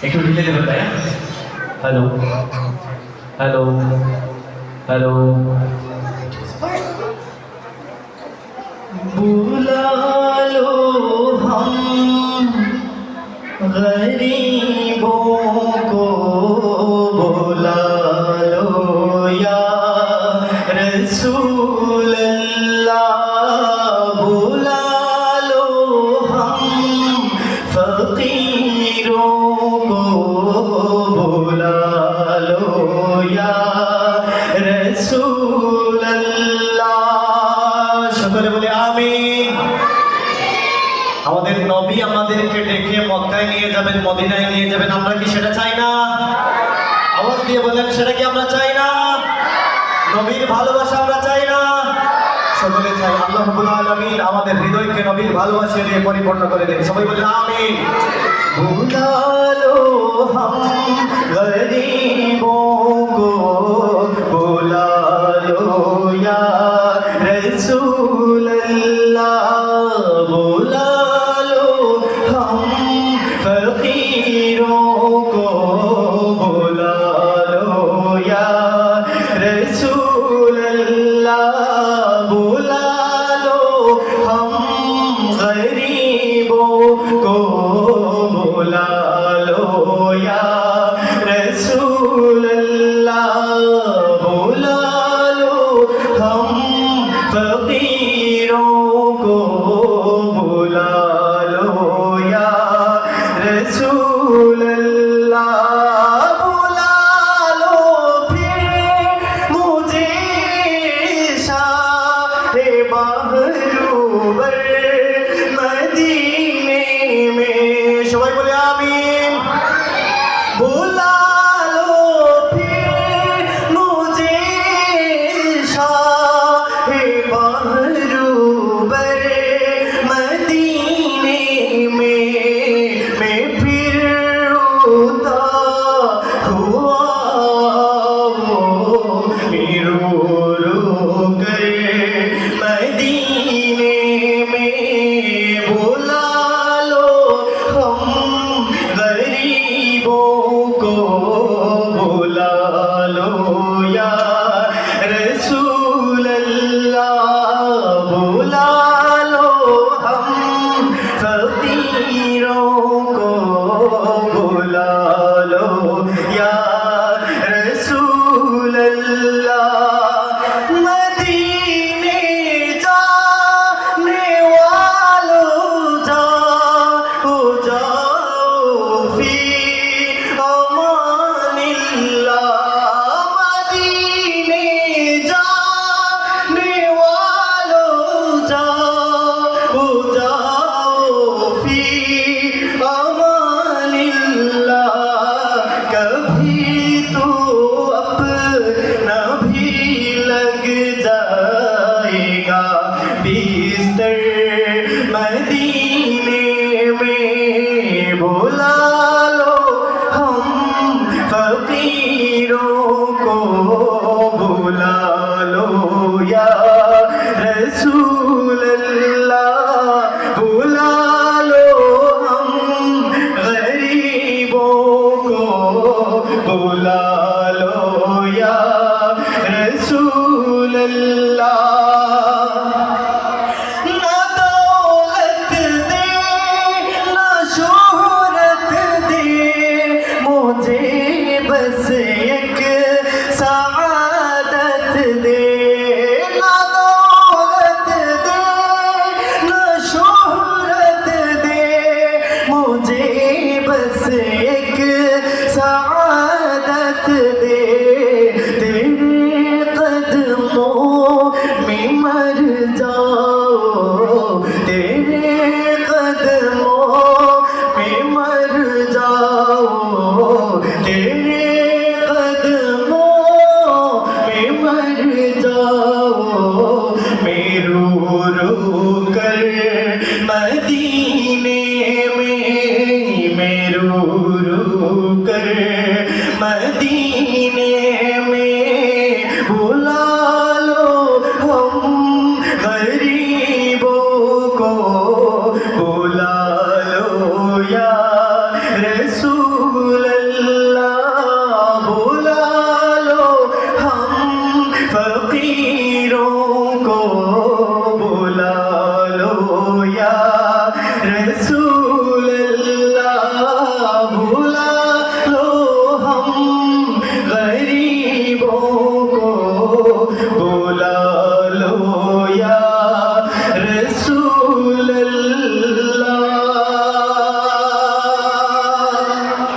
একটু ঢিলে দেবেন তাই। Hello hello hello. बुला लो हम गरीबों को, बुला लो या रसूल अल्लाह, बुला लो हम फकीरों को, बुला लो या रसूल अल्लाह। সকলে বলে আমিন। আমাদের নবী আমাদেরকে ডেকে মক্কায় নিয়ে যাবেন, মদিনায় নিয়ে যাবেন, আমরা কি সেটা চাই না? আওয়াজ দিয়ে বলেন, সেটা কি আমরা চাই না? নবীর ভালোবাসা আমরা চাই না? সকলে চাই। আল্লাহ রাব্বুল আলামিন আমাদের হৃদয়কে নবীর ভালোবাসা দিয়ে পরিপূর্ণ করে দেন। সবাই বলেন আমিন। বুলা লো হাম গরিবों को, বুলা লো ইয়া रसूल अल्लाह, बुला लो हम फकीरों को, बुला लो या रसूल अल्लाह, बुला लो हम गरीबों को, बुला लो या रसूल अल्लाह, बुला लो हम फकीरों को, बुला लो या रसूल अल्लाह, बुला लो फिर मुझे शाहे बहरूबर मदीने में। সবাই বলে আমিন। बुला लो फिर मुझे शाहे बहरूबर मदीने में, मैं फिर रोता हुआ रो रो कर मदीने में। बुला लो हम गरीबों को, बुला लो या रसूल अल्लाह, बुला लो हम फकीरों को, बुला लो या रसूल अल्लाह। मदीने जाने वालों जाओ जाओ फी अमानिल्लाह, मदीने जाने वालों जाओ जाओ फी अमानिल्लाह। कभी तो अपना भी लग जाएगा बिस्तर मदीने में। बुला लो हम फकीरों को, बुला लो या रसूल अल्लाह, बुला लो हम गरीबों को, बुला लो या रसूल अल्लाह। ना दौलत दे ना शोहरत दे मुझे, बस एक सआदत दे। ना दौलत दे ना शोहरत दे मुझे, बस एक सआदत दे। तेरे कदमों में मर जाओ, तेरे कदमों में मर जाओ, तेरे कदमों में मर जाओ। मैं रो रो कर मदीने में, मैं रो रो कर मदीने में। बुला लो हम गरीबों को, बुला लो या रसूल रसूल अल्लाह बुला लो हम फकीरों को